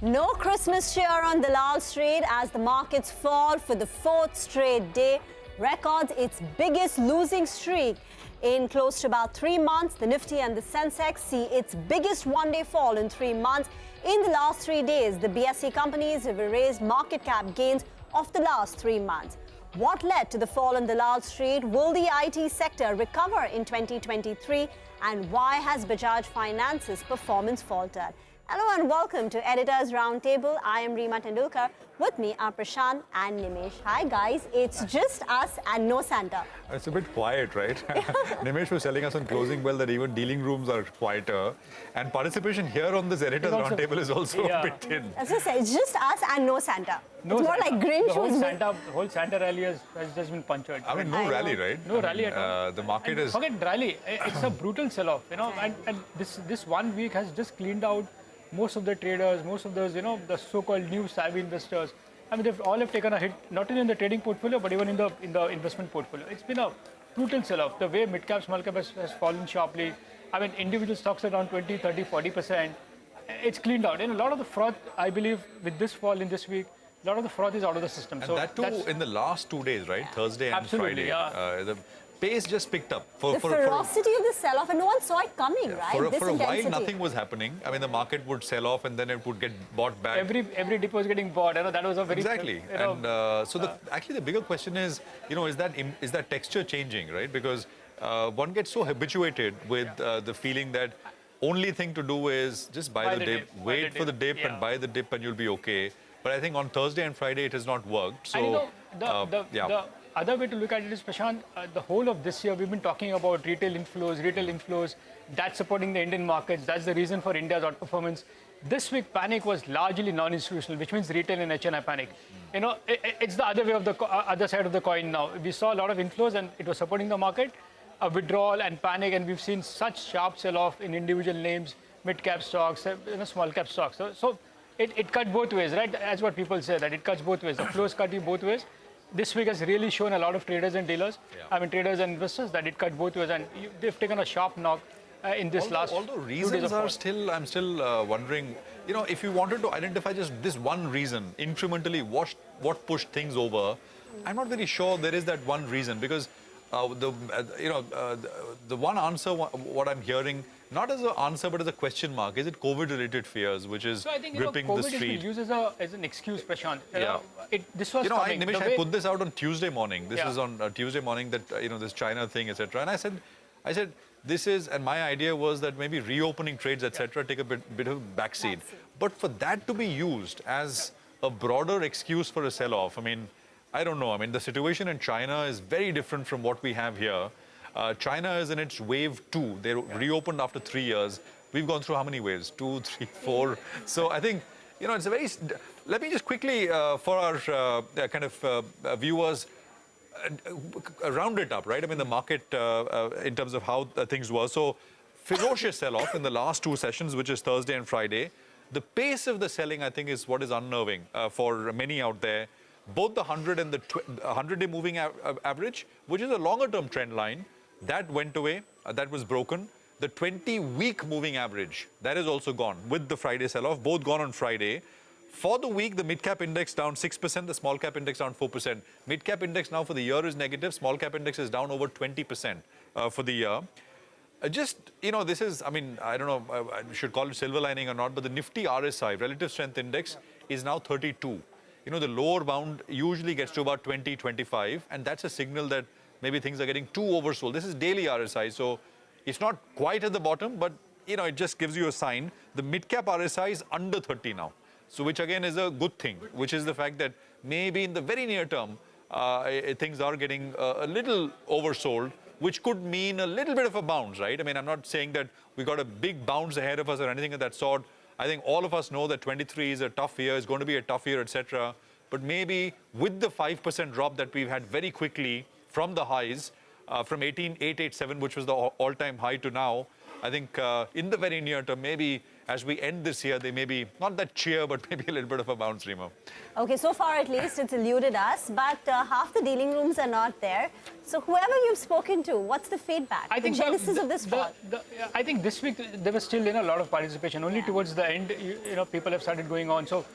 No Christmas cheer on Dalal Street as the markets fall for the fourth straight day, records its biggest losing streak. In close to about 3 months, the Nifty and the Sensex see its biggest one-day fall in 3 months. In the last 3 days, the BSE companies have erased market cap gains of the last 3 months. What led to the fall on Dalal Street? Will the IT sector recover in 2023? And why has Bajaj Finance's performance faltered? Hello and welcome to Editors Roundtable. I am Reema Tendulkar. With me are Prashant and Nimesh. Hi guys, it's just us and no Santa. It's a bit quiet, right? Nimesh was telling us on closing bell that even dealing rooms are quieter. And participation here on this Editors Roundtable is also a bit thin. As I say, it's just us and no Santa. No it's more Santa. Like Grinch. The whole Santa rally has just been punctured. I mean, no rally, right? No rally at all. The market is... Forget rally. It's a brutal sell-off, you know. And this 1 week has just cleaned out most of the traders, most of those, you know, the so-called new savvy investors. I mean, they've all taken a hit, not only in the trading portfolio, but even in the investment portfolio. It's been a brutal sell-off. The way mid-cap, small-cap has fallen sharply. I mean, individual stocks are down 20, 30, 40%. It's cleaned out. And a lot of the fraud, I believe, with this fall in this week, a lot of the fraud is out of the system. And so that too in the last 2 days, right? Thursday and Friday. Yeah. The pace just picked up. The ferocity of the sell-off, and no one saw it coming, right? For a while, nothing was happening. I mean, the market would sell off and then it would get bought back. Every dip was getting bought. You know, that was a very... Exactly. Actually, the bigger question is, you know, is that texture changing, right? Because one gets so habituated with the feeling that only thing to do is just buy the dip, wait for the dip and buy the dip and you'll be okay. But I think on Thursday and Friday, it has not worked. So, and you know, the other way to look at it is, Prashant, the whole of this year, we've been talking about retail inflows, that's supporting the Indian markets. That's the reason for India's outperformance. This week, panic was largely non-institutional, which means retail and HNI panic. You know, it's the other way of the other side of the coin now. We saw a lot of inflows and it was supporting the market, a withdrawal and panic, and we've seen such sharp sell-off in individual names, mid-cap stocks, you know, small-cap stocks. So it cut both ways, right? That's what people say, that it cuts both ways. The flows cut you both ways. This week has really shown a lot of traders and dealers, I mean traders and investors, that it cut both ways, and they've taken a sharp knock in this last. Although reasons are still, I'm still wondering, you know, if you wanted to identify just this one reason, incrementally what pushed things over, I'm not very sure there is that one reason, because the one answer, what I'm hearing, not as an answer but as a question mark, is it COVID-related fears, which is gripping the street? COVID has been used as an excuse, Prashant. This was coming. Nimesh, I put this out on Tuesday morning. This is on Tuesday morning that, you know, this China thing, etc. And I said, this is, and my idea was that maybe reopening trades, etc., take a bit of backseat. But for that to be used as a broader excuse for a sell-off, I mean, I don't know. I mean, the situation in China is very different from what we have here. China is in its wave 2. They reopened after 3 years. We've gone through how many waves? 2, 3, 4. So I think, you know, it's a very... Let me just quickly, for our viewers, round it up, right? I mean, the market, in terms of how things were. So, ferocious sell-off in the last 2 sessions, which is Thursday and Friday. The pace of the selling, I think, is what is unnerving for many out there. Both the 100 and the 100-day moving average, which is a longer-term trend line, that went away, that was broken. The 20-week moving average, that is also gone with the Friday sell-off, both gone on Friday. For the week, the mid-cap index down 6%, the small-cap index down 4%. Mid-cap index now for the year is negative, small-cap index is down over 20% for the year. Just, you know, this is, I mean, I don't know, I should call it silver lining or not, but the Nifty RSI, Relative Strength Index, is now 32. You know, the lower bound usually gets to about 20, 25, and that's a signal that maybe things are getting too oversold. This is daily RSI, so it's not quite at the bottom, but, you know, it just gives you a sign. The mid-cap RSI is under 30 now, so which again is a good thing, which is the fact that maybe in the very near term, things are getting a little oversold, which could mean a little bit of a bounce, right? I mean, I'm not saying that we got a big bounce ahead of us or anything of that sort. I think all of us know that 23 is a tough year, it's going to be a tough year, etc. But maybe with the 5% drop that we've had very quickly from the highs, from 18,887, which was the all-time high, to now, I think in the very near term, maybe as we end this year, they may be not that cheer, but maybe a little bit of a bounce, Reema. Okay, so far at least it's eluded us, but half the dealing rooms are not there. So whoever you've spoken to, what's the feedback? I think the genesis of this fall? I think this week there was still a lot of participation. Only towards the end, people have started going on. So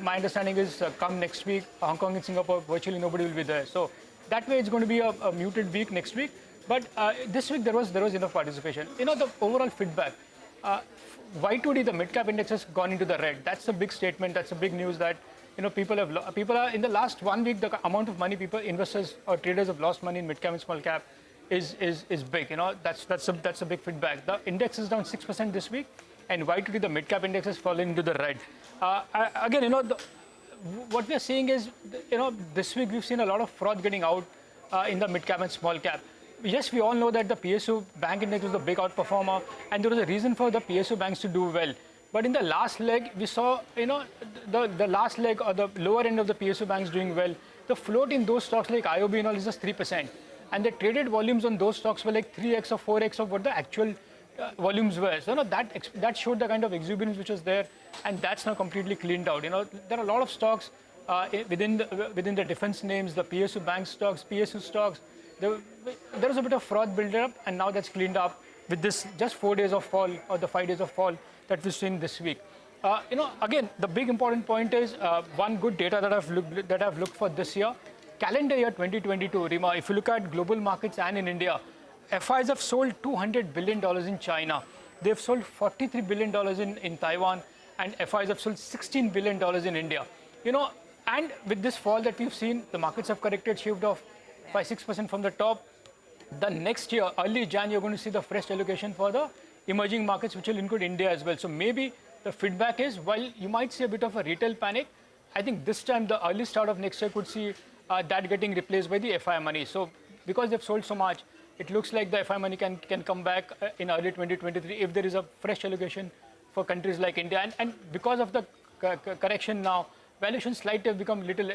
my understanding is come next week, Hong Kong and Singapore, virtually nobody will be there. So that way it's going to be a muted week next week. But this week there was enough participation. The overall feedback. Y2D, the mid-cap index has gone into the red. That's a big statement. That's a big news that people are in the last 1 week, the amount of money investors or traders have lost money in mid-cap and small cap is big. That's a big feedback. The index is down 6% this week, and Y2D, the mid-cap index, has fallen into the red. Again, what we are seeing is, this week we've seen a lot of fraud getting out in the mid-cap and small cap. Yes, we all know that the PSU bank index was the big outperformer, and there was a reason for the PSU banks to do well. But in the last leg, we saw, the last leg or the lower end of the PSU banks doing well. The float in those stocks like IOB and all is just 3%. And the traded volumes on those stocks were like 3x or 4x of what the actual volumes were. So that showed the kind of exuberance which was there, and that's now completely cleaned out. There are a lot of stocks within the defense names, the PSU bank stocks, PSU stocks. There was a bit of fraud build-up, and now that's cleaned up with this just 4 days of fall or the 5 days of fall that we've seen this week. Again, the big important point is one good data that I've looked for this year, calendar year 2022. Reema, if you look at global markets and in India, FIs have sold $200 billion in China. They've sold $43 billion in Taiwan, and FIs have sold $16 billion in India. And with this fall that we've seen, the markets have corrected, shaved off by 6% from the top. The next year, early January, you're going to see the fresh allocation for the emerging markets, which will include India as well. So maybe the feedback is, while you might see a bit of a retail panic, I think this time the early start of next year could see that getting replaced by the FI money. So because they've sold so much, it looks like the FI money can come back in early 2023 if there is a fresh allocation for countries like India. And because of the correction now, valuations slightly have become little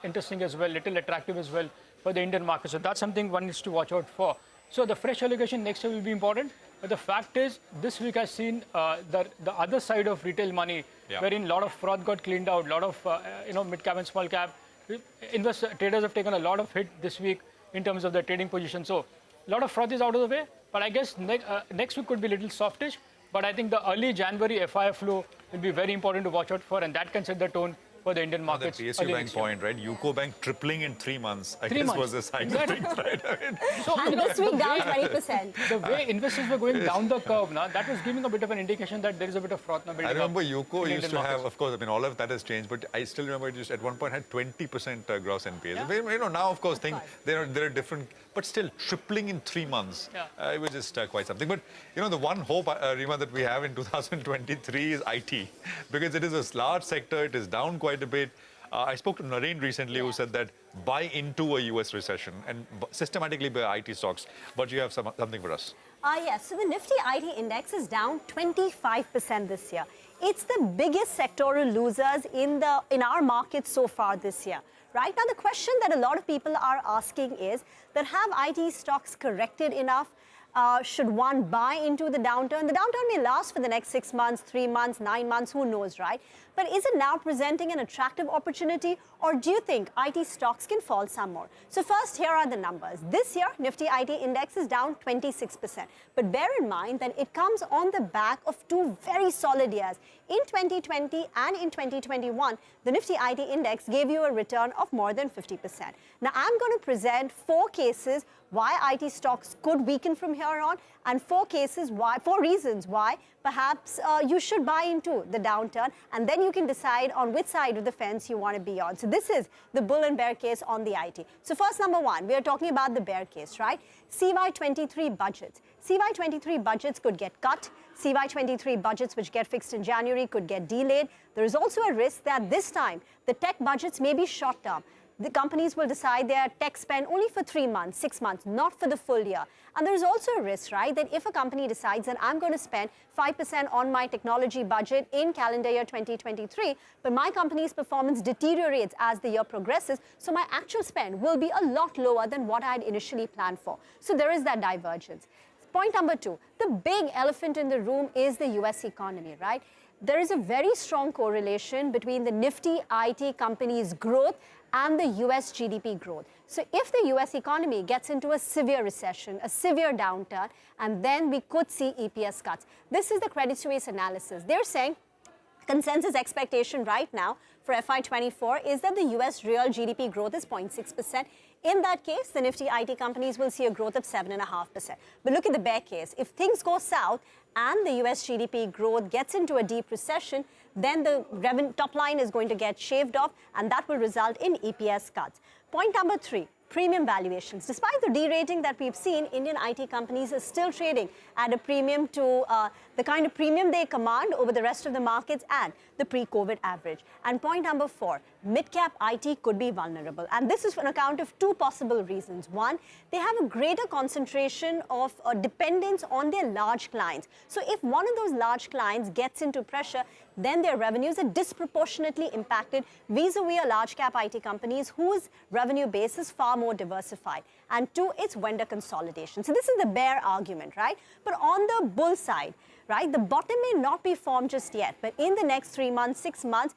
interesting as well, little attractive as well for the Indian market. So that's something one needs to watch out for. So the fresh allocation next year will be important. But the fact is, this week has seen the other side of retail money, wherein a lot of fraud got cleaned out, a lot of mid-cap and small cap. Traders have taken a lot of hit this week in terms of their trading position. So a lot of fraud is out of the way. But I guess next week could be a little softish. But I think the early January FI flow will be very important to watch out for, and that can set the tone for the Indian markets. The PSU bank point, right? UCO Bank tripling in 3 months, I guess was the sign of Exactly. things, right? And this week down 20%. The way investors were going down the curve now, that was giving a bit of an indication that there is a bit of froth now building I remember up UCO in used Indian to have, markets. of course, all of that has changed, but I still remember it just at one point had 20% gross NPAs. Yeah. Now, of course, there are different, but still tripling in 3 months. It was just quite something. But, the one hope, Reema, that we have in 2023 is IT, because it is a large sector, it is down quite a bit. I spoke to Nair recently who said that buy into a US recession and systematically buy IT stocks. But you have something for us. Yes, so the Nifty IT index is down 25% this year. It's the biggest sectoral losers in our market so far this year. Right now, the question that a lot of people are asking is that have IT stocks corrected enough? Should one buy into the downturn? The downturn may last for the next 6 months, 3 months, 9 months, who knows, right? But is it now presenting an attractive opportunity, or do you think IT stocks can fall some more? So first, here are the numbers. This year, Nifty IT index is down 26%. But bear in mind that it comes on the back of 2 very solid years. In 2020 and in 2021, the Nifty IT index gave you a return of more than 50%. Now, I'm going to present 4 cases why IT stocks could weaken from here on, and 4 reasons why perhaps you should buy into the downturn, and then you can decide on which side of the fence you want to be on. So this is the bull and bear case on the IT. So first, number 1, we are talking about the bear case, right? CY23 budgets. CY23 budgets could get cut. CY23 budgets which get fixed in January could get delayed. There is also a risk that this time the tech budgets may be short term. The companies will decide their tech spend only for 3 months, 6 months, not for the full year. And there's also a risk, right, that if a company decides that I'm going to spend 5% on my technology budget in calendar year 2023, but my company's performance deteriorates as the year progresses, so my actual spend will be a lot lower than what I had initially planned for. So there is that divergence. Point number 2, the big elephant in the room is the US economy, right? There is a very strong correlation between the Nifty IT companies' growth and the US GDP growth. So if the US economy gets into a severe recession, a severe downturn, and then we could see EPS cuts. This is the Credit Suisse analysis. They're saying consensus expectation right now for FY24 is that the US real GDP growth is 0.6%. In that case, the Nifty IT companies will see a growth of 7.5%. But look at the bear case. If things go south and the US GDP growth gets into a deep recession, then the top line is going to get shaved off, and that will result in EPS cuts. Point number 3. Premium valuations. Despite the derating that we've seen, Indian IT companies are still trading at a premium to the kind of premium they command over the rest of the markets and the pre-COVID average. And point number 4, mid-cap IT could be vulnerable. And this is on account of 2 possible reasons. One, they have a greater concentration of dependence on their large clients. So if one of those large clients gets into pressure, then their revenues are disproportionately impacted vis-a-vis a large cap IT companies whose revenue base is far more diversified. And 2, it's vendor consolidation. So this is the bear argument, right? But on the bull side, right, the bottom may not be formed just yet, but in the next 3 months, 6 months,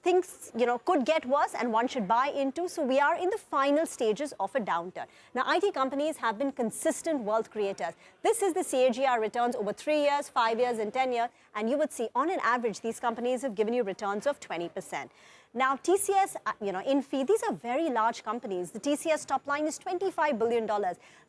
things could get worse and one should buy into. So we are in the final stages of a downturn. Now, IT companies have been consistent wealth creators. This is the CAGR returns over 3 years, 5 years, and 10 years. And you would see, on an average, these companies have given you returns of 20%. Now, TCS, Infi, these are very large companies. The TCS top line is $25 billion.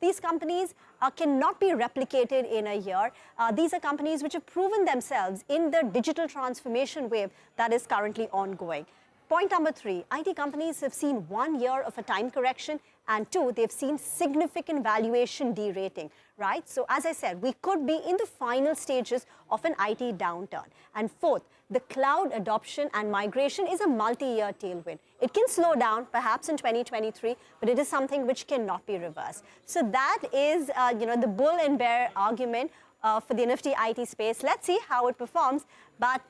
These companies cannot be replicated in a year. These are companies which have proven themselves in the digital transformation wave that is currently ongoing. Point number 3, IT companies have seen 1 year of a time correction, and 2, they've seen significant valuation derating, right? So as I said, we could be in the final stages of an IT downturn. And 4th, the cloud adoption and migration is a multi-year tailwind. It can slow down, perhaps in 2023, but it is something which cannot be reversed. So that is, the bull and bear argument for the Nifty IT space. Let's see how it performs. But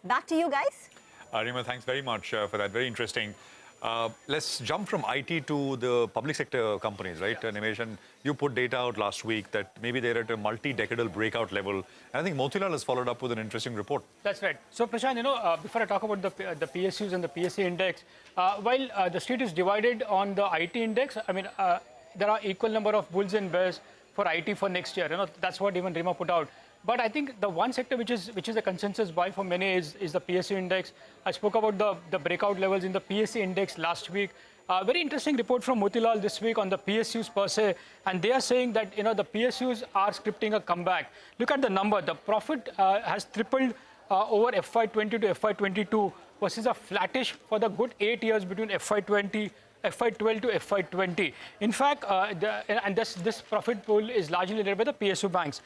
back to you guys. Reema, thanks very much for that. Very interesting. Let's jump from IT to the public sector companies, right, Nimesh? And you put data out last week that maybe they're at a multi-decadal breakout level. And I think Motilal has followed up with an interesting report. That's right. So, Prashant, before I talk about the PSUs and the PSA index, while the street is divided on the IT index, I mean, there are equal number of bulls and bears for IT for next year. That's what even Reema put out. But I think the one sector which is a consensus buy for many is the PSU index. I spoke about the breakout levels in the PSA index last week. Very interesting report from Motilal this week on the PSUs per se, and they are saying that the PSUs are scripting a comeback. Look at the number. The profit has tripled over FY20 to FY22 versus a flattish for the good 8 years between FY12 to FY20. In fact, this profit pool is largely led by the PSU banks.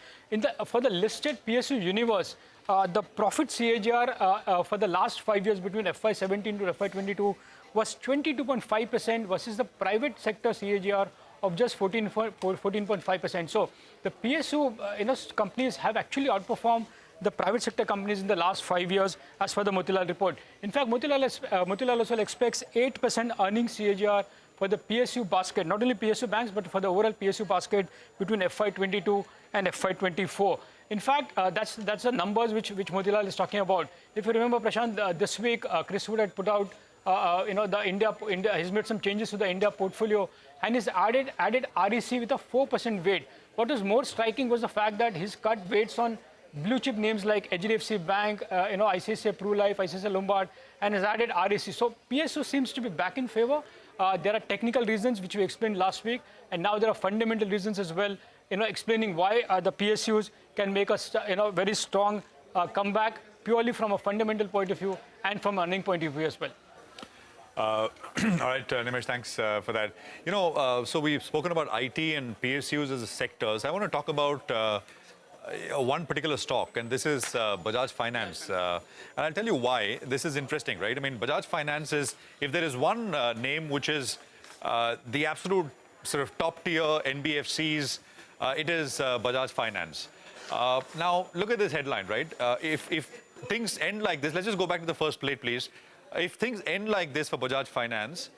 For the listed PSU universe, the profit CAGR for the last 5 years between FY17 to FY22 was 22.5% versus the private sector CAGR of just 14.5%. So the PSU companies have actually outperformed the private sector companies in the last 5 years, as per the Motilal report. In fact, Motilal also expects 8% earnings CAGR for the PSU basket, not only PSU banks, but for the overall PSU basket between FY22 and FY24. In fact, that's the numbers which Motilal is talking about. If you remember, Prashant, this week, Chris Wood had put out, the India, he's made some changes to the India portfolio, and he's added REC with a 4% weight. What was more striking was the fact that he's cut weights on blue chip names like HDFC Bank, ICICI Pru Life, ICICI Lombard, and has added REC. So PSU seems to be back in favor. There are technical reasons which we explained last week, and now there are fundamental reasons as well, explaining why the PSUs can make a very strong comeback purely from a fundamental point of view and from an earning point of view as well. All right, Nimesh, thanks for that. So we've spoken about IT and PSUs as sectors. I want to talk about one particular stock, and this is Bajaj Finance. And I'll tell you why this is interesting, right? I mean, Bajaj Finance is, if there is one name which is the absolute sort of top tier NBFCs, it is Bajaj Finance. Now, look at this headline, right? If things end like this, let's just go back to the first plate, please. If things end like this for Bajaj Finance,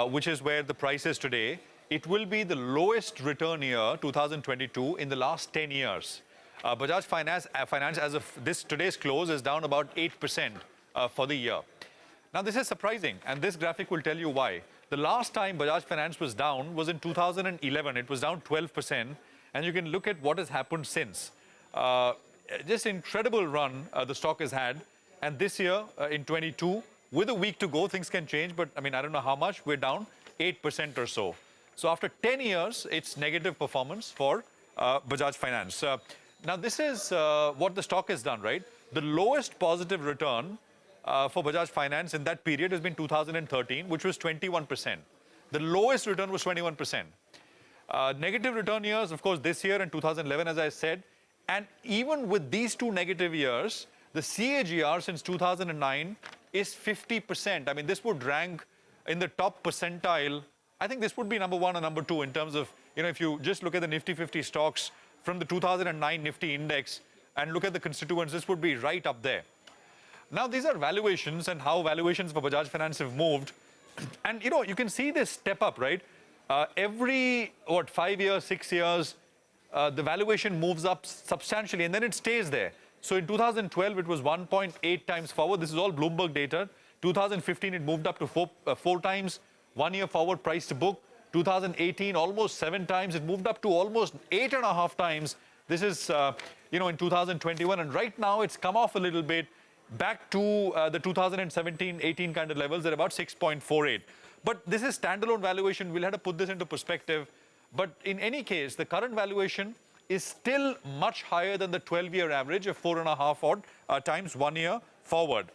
which is where the price is today, it will be the lowest return year, 2022, in the last 10 years. Bajaj Finance, as of today's close, is down about 8% for the year. Now, this is surprising, and this graphic will tell you why. The last time Bajaj Finance was down was in 2011. It was down 12%, and you can look at what has happened since. Just incredible run the stock has had, and this year, in 22, with a week to go, things can change, but I mean, I don't know how much. We're down 8% or so. So after 10 years, it's negative performance for Bajaj Finance. Now, this is what the stock has done, right? The lowest positive return for Bajaj Finance in that period has been 2013, which was 21%. The lowest return was 21%. Negative return years, of course, this year and 2011, as I said. And even with these two negative years, the CAGR since 2009 is 50%. I mean, this would rank in the top percentile. I think this would be number one or number two in terms of, you know, if you just look at the Nifty 50 stocks from the 2009 Nifty index and look at the constituents, this would be right up there. Now, these are valuations and how valuations for Bajaj Finance have moved. And, you know, you can see this step up, right? Every, 5 years, 6 years, the valuation moves up substantially and then it stays there. So in 2012, it was 1.8 times forward. This is all Bloomberg data. 2015, it moved up to 4 times. 1 year forward price to book. 2018, almost 7 times. It moved up to almost 8.5 times. This is, you know, in 2021. And right now, it's come off a little bit back to the 2017-18 kind of levels at about 6.48. But this is standalone valuation. We'll have to put this into perspective. But in any case, the current valuation is still much higher than the 12-year average of 4.5 odd times 1 year forward.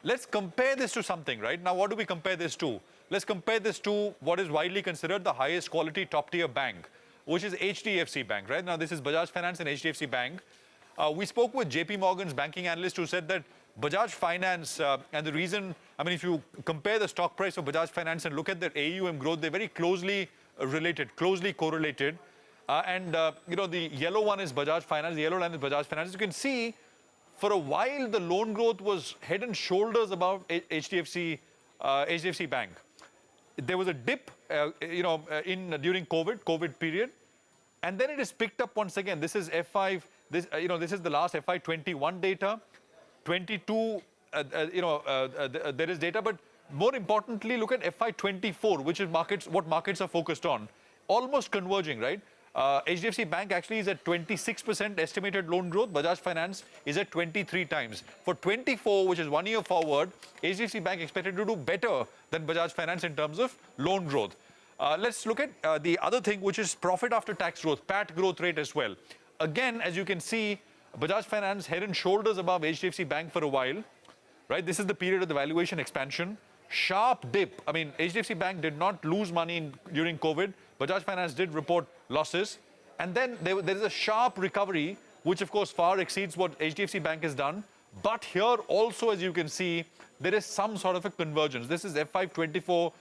Let's compare this to something, right? Now, what do we compare this to? Let's compare this to what is widely considered the highest quality top-tier bank, which is HDFC Bank, right? Now, this is Bajaj Finance and HDFC Bank. We spoke with JP Morgan's banking analyst who said that Bajaj Finance, and the reason, I mean, if you compare the stock price of Bajaj Finance and look at their AUM growth, they're very closely related, closely correlated. You know, the yellow one is Bajaj Finance, the yellow line is Bajaj Finance. As you can see, for a while, the loan growth was head and shoulders above HDFC Bank. There was a dip, you know, during COVID period, and then it is picked up once again. This is F5. This, you know, this is the last FY21 data. 22, you know, there is data, but more importantly, look at FY24, which is what markets are focused on, almost converging, right? HDFC Bank actually is at 26% estimated loan growth. Bajaj Finance is at 23 times. For 24, which is 1 year forward, HDFC Bank expected to do better than Bajaj Finance in terms of loan growth. Let's look at the other thing, which is profit after tax growth, PAT growth rate as well. Again, as you can see, Bajaj Finance head and shoulders above HDFC Bank for a while, right? This is the period of the valuation expansion. Sharp dip. I mean, HDFC Bank did not lose money during COVID. Bajaj Finance did report losses. And then there is a sharp recovery, which of course far exceeds what HDFC Bank has done. But here also, as you can see, there is some sort of a convergence. This is FY24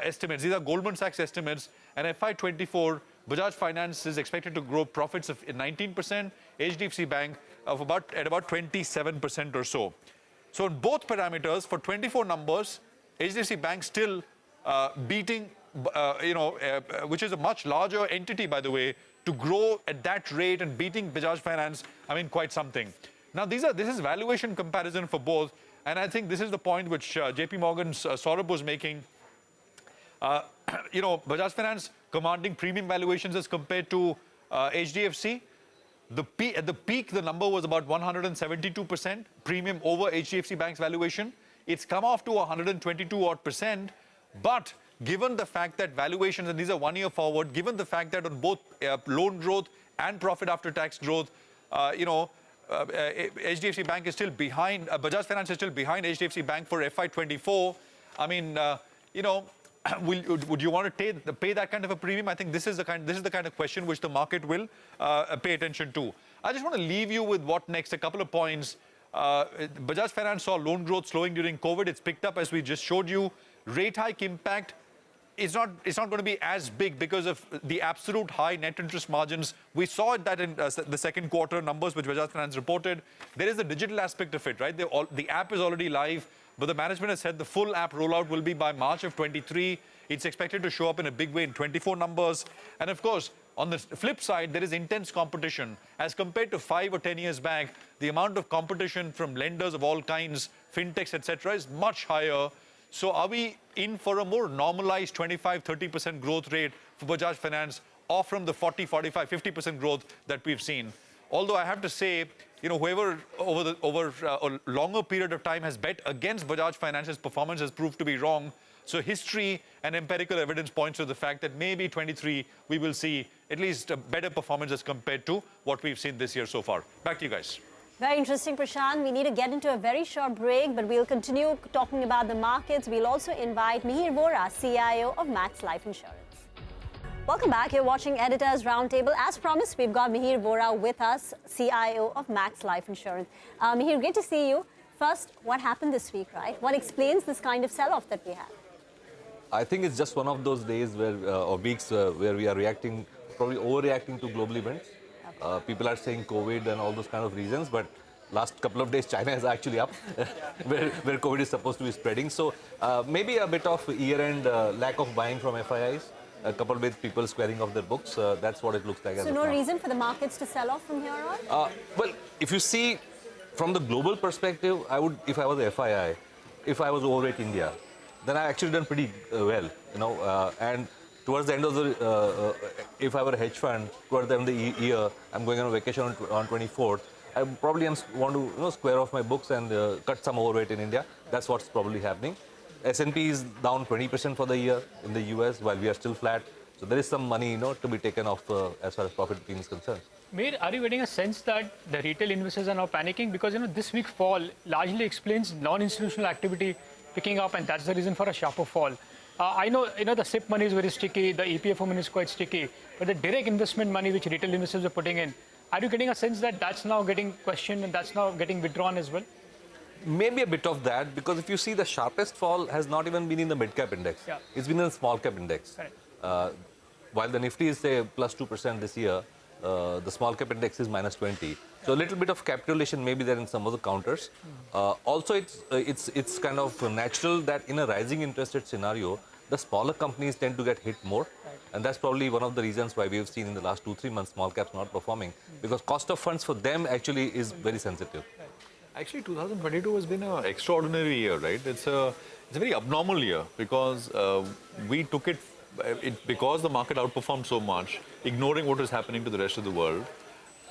estimates. These are Goldman Sachs estimates. And FY24, Bajaj Finance is expected to grow profits of 19%, HDFC Bank of about 27% or so. So in both parameters, for 24 numbers, HDFC Bank still beating, which is a much larger entity, by the way, to grow at that rate and beating Bajaj Finance, I mean, quite something. Now, this is valuation comparison for both, and I think this is the point which JP Morgan's Saurabh was making. You know, Bajaj Finance commanding premium valuations as compared to HDFC. At the peak, the number was about 172% premium over HDFC Bank's valuation. It's come off to 122 odd %. But given the fact that valuations, and these are 1 year forward, given the fact that on both loan growth and profit after tax growth, HDFC Bank is still behind, Bajaj Finance is still behind HDFC Bank for FY24. I mean, you know, would you want to pay that kind of a premium? I think this is the kind of question which the market will pay attention to. I just want to leave you with what next, a couple of points. Bajaj Finance saw loan growth slowing during COVID. It's picked up, as we just showed you. Rate hike impact is not going to be as big because of the absolute high net interest margins. We saw that in the second quarter numbers which Bajaj Finance reported. There is the digital aspect of it, right? The app is already live, but the management has said the full app rollout will be by March of 23. It's expected to show up in a big way in 24 numbers. And of course, on the flip side, there is intense competition. As compared to 5 or 10 years back, the amount of competition from lenders of all kinds, fintechs, etc., is much higher. So are we in for a more normalized 25-30% growth rate for Bajaj Finance, or from the 40, 45, 50% growth that we've seen? Although I have to say, whoever over a longer period of time has bet against Bajaj Finance's performance has proved to be wrong. So history and empirical evidence points to the fact that maybe 23 we will see at least a better performance as compared to what we've seen this year so far. Back to you guys. Very interesting, Prashant. We need to get into a very short break, but we'll continue talking about the markets. We'll also invite Mihir Vora, CIO of Max Life Insurance. Welcome back. You're watching Editors Roundtable. As promised, we've got Mihir Vora with us, CIO of Max Life Insurance. Mihir, great to see you. First, what happened this week, right? What explains this kind of sell-off that we had? I think it's just one of those days where, or weeks where we are reacting, probably overreacting to global events. Okay. People are saying COVID and all those kind of reasons, but last couple of days China is actually up, where COVID is supposed to be spreading. So maybe a bit of year-end lack of buying from FIIs, a couple with people squaring off their books. That's what it looks like. So no reason for the markets to sell off from here on? Well, if you see from the global perspective, I would, if I was a FII, if I was overweight India, then I actually done pretty well, and towards the end of the, if I were a hedge fund, towards the end of the year, I'm going on vacation on 24th, I probably want to square off my books and cut some overweight in India. That's what's probably happening. S&P is down 20% for the year in the US, while we are still flat. So there is some money, to be taken off as far as profit booking is concerned. Mihir, are you getting a sense that the retail investors are now panicking? Because, this week fall largely explains non-institutional activity picking up, and that's the reason for a sharper fall. I know, the SIP money is very sticky, the EPFO money is quite sticky, but the direct investment money which retail investors are putting in, are you getting a sense that that's now getting questioned and that's now getting withdrawn as well? Maybe a bit of that, because if you see the sharpest fall has not even been in the mid-cap index. Yeah. It's been in the small-cap index. While the Nifty is, say, plus 2% this year, the small-cap index is minus 20. So a little bit of capitulation maybe there in some of the counters. Also, it's kind of natural that in a rising interest rate scenario, the smaller companies tend to get hit more. And that's probably one of the reasons why we've seen in the last 2-3 months small caps not performing, because cost of funds for them actually is very sensitive. Actually, 2022 has been an extraordinary year, right? It's a very abnormal year because we took it because the market outperformed so much, ignoring what is happening to the rest of the world.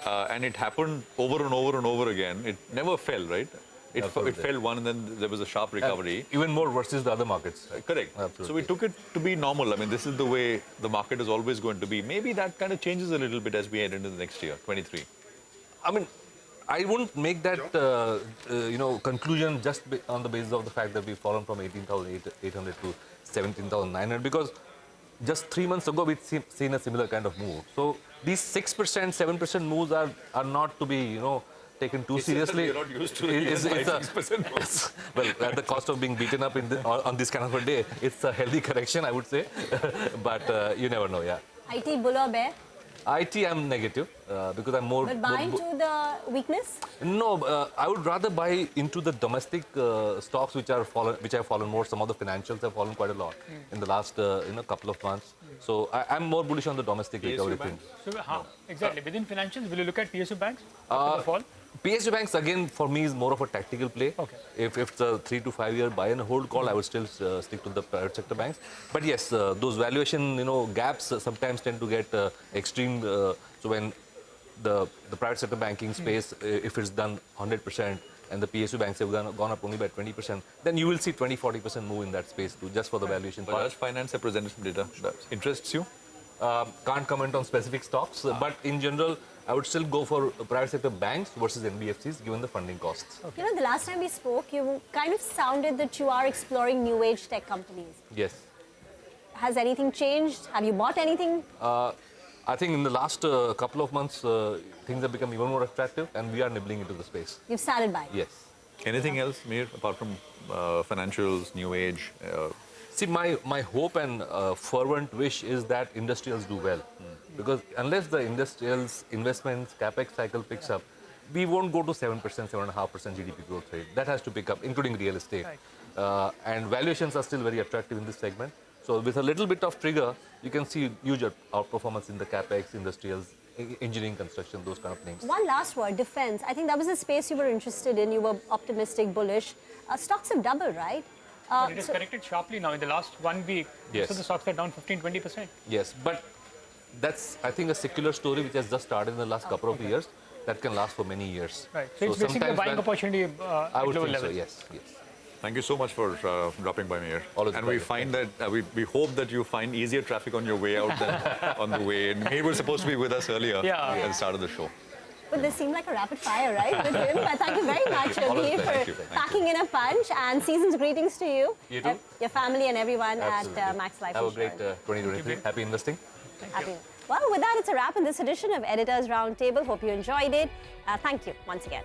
And it happened over and over and over again. It never fell, right? It fell one and then there was a sharp recovery. Even more versus the other markets. Correct. Absolutely. So we took it to be normal. I mean, this is the way the market is always going to be. Maybe that kind of changes a little bit as we head into the next year, 23. I mean, I wouldn't make that conclusion just on the basis of the fact that we've fallen from 18,800 to 17,900, because just 3 months ago we'd seen a similar kind of move. So these 6%, 7% moves are not to be taken too seriously. You're not used to it. 6% moves. Well, at the cost of being beaten up on this kind of a day, it's a healthy correction, I would say. But you never know, yeah. IT bull or bear? IT, I'm negative because I'm more. But buy into the weakness? No, I would rather buy into the domestic stocks which have fallen more. Some of the financials have fallen quite a lot in the last couple of months. So I'm more bullish on the domestic recovery thing. So, exactly. Within financials, will you look at PSU banks after the fall? PSU banks, again, for me, is more of a tactical play. Okay. If it's a 3 to 5 year buy and hold call, I would still stick to the private sector banks. But yes, those valuation gaps sometimes tend to get extreme. So when the private sector banking space, if it's done 100% and the PSU banks have gone up only by 20%, then you will see 20-40% move in that space too, just for the valuation part. Bajaj Finance have presented some data that interests you? Can't comment on specific stocks, but in general, I would still go for private sector banks versus NBFCs given the funding costs. Okay. The last time we spoke, you kind of sounded that you are exploring new age tech companies. Yes. Has anything changed? Have you bought anything? I think in the last couple of months, things have become even more attractive and we are nibbling into the space. You've started buying? Yes. Anything else, Mihir, apart from financials, new age? See, my hope and fervent wish is that industrials do well. Because unless the industrials, investments, capex cycle picks up, we won't go to 7%, 7.5% GDP growth rate. That has to pick up, including real estate. Right. And valuations are still very attractive in this segment. So with a little bit of trigger, you can see huge outperformance in the capex, industrials, engineering, construction, those kind of things. One last word, defense. I think that was a space you were interested in. You were optimistic, bullish. Stocks have doubled, right? But it has corrected sharply now in the last 1 week. Yes. So the stocks are down 15-20%. Yes, but that's, I think, a secular story which has just started in the last couple of years that can last for many years. Right. So it's basically a sometimes buying opportunity I at would lower think levels. so, yes, yes. Thank you so much for dropping by, Mihir. Always and a we pleasure. find that we hope that you find easier traffic on your way out than on the way in. Mihir was supposed to be with us earlier at the start of the show. But this seemed like a rapid fire, right, with him? But thank you very much, Always Mihir, thank for you. packing in a punch. And season's greetings to you, You too. your family and everyone Absolutely. at Max Life Have a Insurance. great 2023. Happy investing. Happy. Well, with that, it's a wrap in this edition of Editors Roundtable. Hope you enjoyed it. Thank you once again.